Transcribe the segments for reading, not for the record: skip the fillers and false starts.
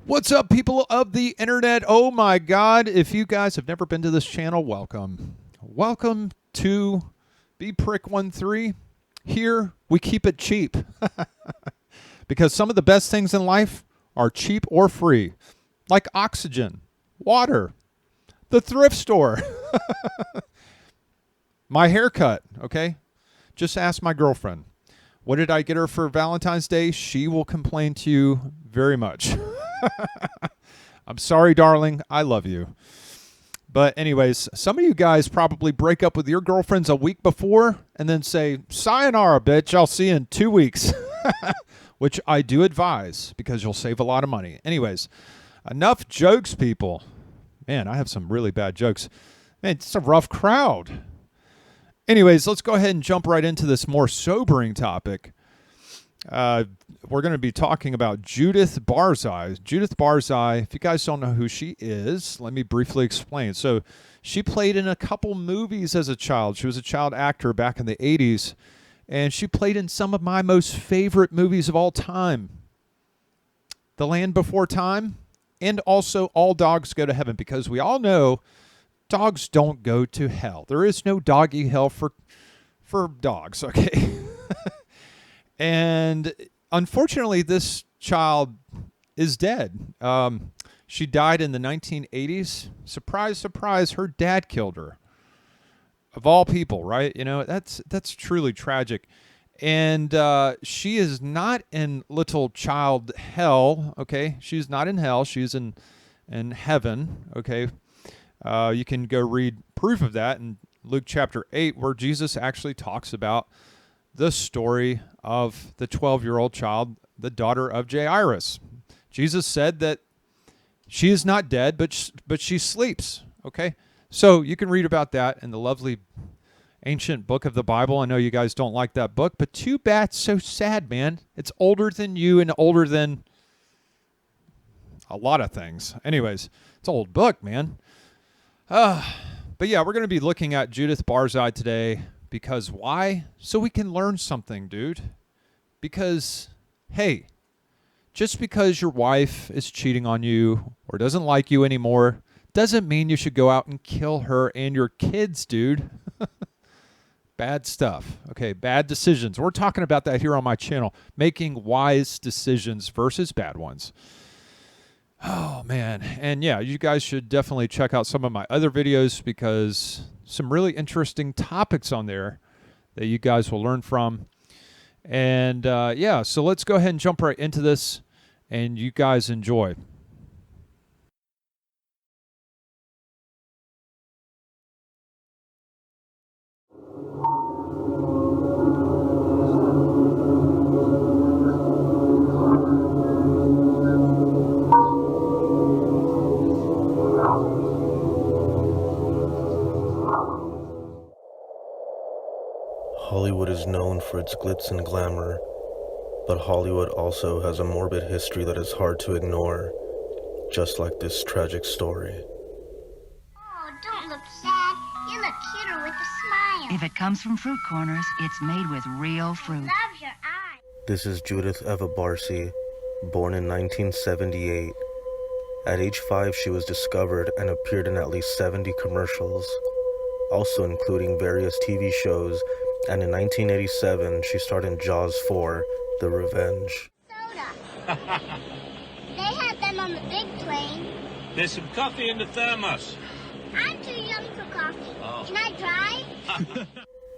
What's up, people of the internet? Oh my God. If you guys have never been to this channel, welcome. Welcome to BPrick13. Here, we keep it cheap. Because some of the best things in life are cheap or free. Like oxygen, water, the thrift store, my haircut, okay? Just ask my girlfriend. What did I get her for Valentine's Day? She will complain to you very much. I'm sorry, darling. I love you. But anyways, some of you guys probably break up with your girlfriends a week before and then say, sayonara, bitch. I'll see you in 2 weeks. Which I do advise because you'll save a lot of money. Anyways, enough jokes, people. Man, I have some really bad jokes. Man, it's a rough crowd. Anyways, let's go ahead and jump right into this more sobering topic. We're going to be talking about Judith Barzai. Judith Barzai, if you guys don't know who she is, let me briefly explain. So she played in a couple movies as a child. She was a child actor back in the 80s, and she played in some of my most favorite movies of all time. The Land Before Time, and also All Dogs Go to Heaven, because we all know dogs don't go to hell. There is no doggy hell for dogs, okay? And unfortunately, this child is dead. She died in the 1980s. Surprise, surprise, her dad killed her. Of all people, right? You know, that's truly tragic. And she is not in little child hell, okay? She's not in hell. She's in heaven, okay? You can go read proof of that in Luke chapter 8, where Jesus actually talks about the story of the 12-year-old child, the daughter of Jairus. Jesus said that she is not dead, but she sleeps, okay? So you can read about that in the lovely ancient book of the Bible. I know you guys don't like that book, but too bad. It's so sad, man. It's older than you and older than a lot of things. Anyways, it's an old book, man. But yeah, we're going to be looking at Judith Barzai today. Because why? So we can learn something, dude. Because, hey, just because your wife is cheating on you or doesn't like you anymore doesn't mean you should go out and kill her and your kids, dude. Bad stuff. Okay, bad decisions. We're talking about that here on my channel. Making wise decisions versus bad ones. Oh, man. And yeah, you guys should definitely check out some of my other videos because some really interesting topics on there that you guys will learn from. And yeah, so let's go ahead and jump right into this and you guys enjoy. Hollywood is known for its glitz and glamour, but Hollywood also has a morbid history that is hard to ignore, just like this tragic story. Oh, don't look sad. You look cuter with a smile. If it comes from Fruit Corners, it's made with real fruit. Love your eyes. This is Judith Eva Barsi, born in 1978. At age 5, she was discovered and appeared in at least 70 commercials, also including various TV shows, and in 1987, she starred in Jaws 4, The Revenge. Soda. They had them on the big plane. There's some coffee in the thermos. I'm too young for coffee. Oh. Can I drive?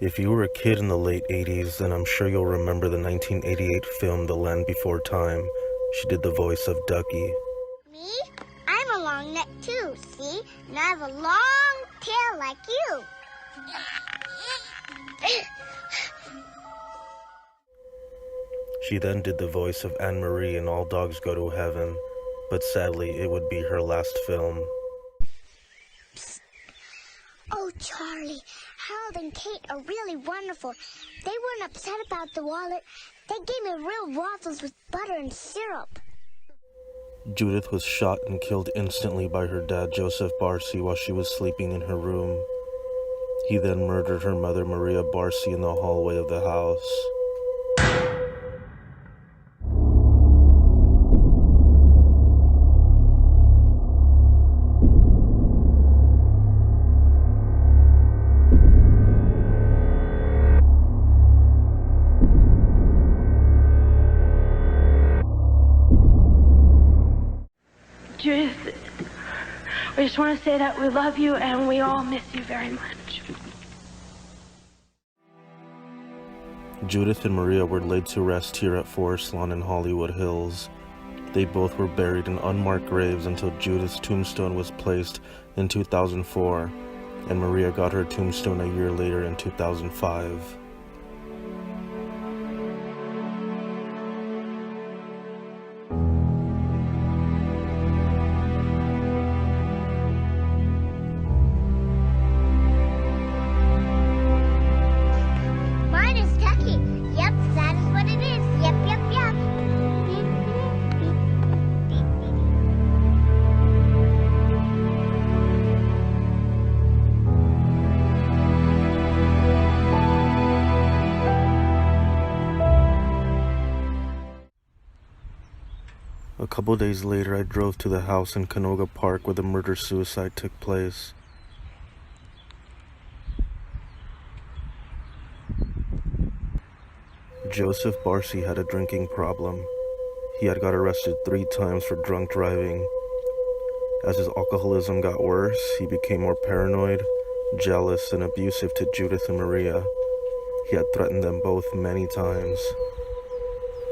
If you were a kid in the late 80s, then I'm sure you'll remember the 1988 film The Land Before Time. She did the voice of Ducky. Me? I'm a long neck too, see? And I have a long tail like you. She then did the voice of Anne-Marie in All Dogs Go to Heaven, but sadly it would be her last film. Psst. Oh, Charlie, Harold and Kate are really wonderful. They weren't upset about the wallet. They gave me real waffles with butter and syrup. Judith was shot and killed instantly by her dad, Joseph Barsi, while she was sleeping in her room. He then murdered her mother, Maria Barsi, in the hallway of the house. Judith, we just want to say that we love you and we all miss you very much. Judith and Maria were laid to rest here at Forest Lawn in Hollywood Hills. They both were buried in unmarked graves until Judith's tombstone was placed in 2004, and Maria got her tombstone a year later in 2005. Mine is Tucky. Yep, that is what it is. Yep, yep, yep. A couple days later, I drove to the house in Canoga Park where the murder-suicide took place. Joseph Barcy had a drinking problem. He had got arrested 3 times for drunk driving. As his alcoholism got worse, he became more paranoid, jealous, and abusive to Judith and Maria. He had threatened them both many times.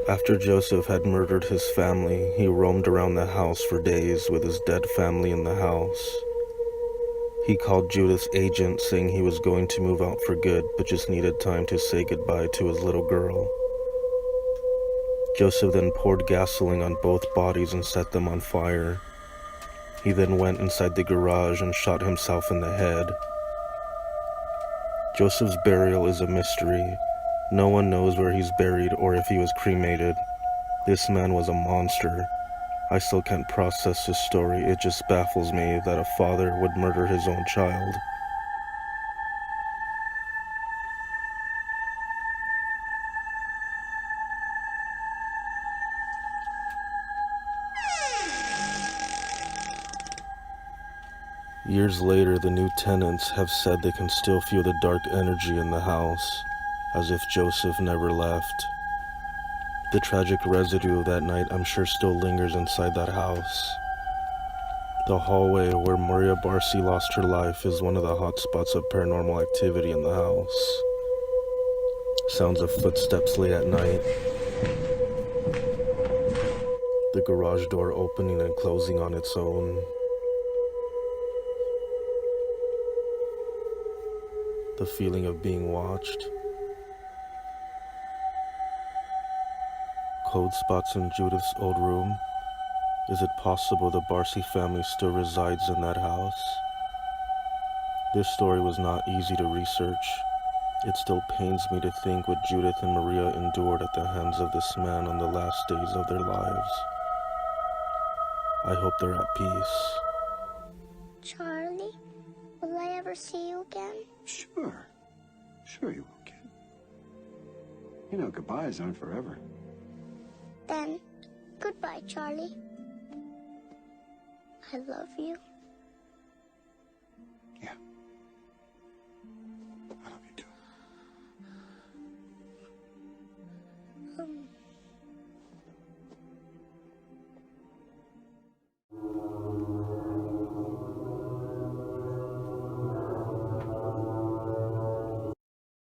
After Joseph had murdered his family, he roamed around the house for days with his dead family in the house. He called Judith's agent saying he was going to move out for good, but just needed time to say goodbye to his little girl. Joseph then poured gasoline on both bodies and set them on fire. He then went inside the garage and shot himself in the head. Joseph's burial is a mystery. No one knows where he's buried or if he was cremated. This man was a monster. I still can't process his story. It just baffles me that a father would murder his own child. Years later, the new tenants have said they can still feel the dark energy in the house, as if Joseph never left. The tragic residue of that night, I'm sure, still lingers inside that house. The hallway where Maria Barcy lost her life is one of the hot spots of paranormal activity in the house. Sounds of footsteps late at night. The garage door opening and closing on its own. The feeling of being watched. Cold spots in Judith's old room. Is it possible the Barcy family still resides in that house? This story was not easy to research. It still pains me to think what Judith and Maria endured at the hands of this man on the last days of their lives. I hope they're at peace. Charlie, will I ever see you again? Sure. Sure you will, kid. You know, goodbyes aren't forever. Then, goodbye, Charlie. I love you.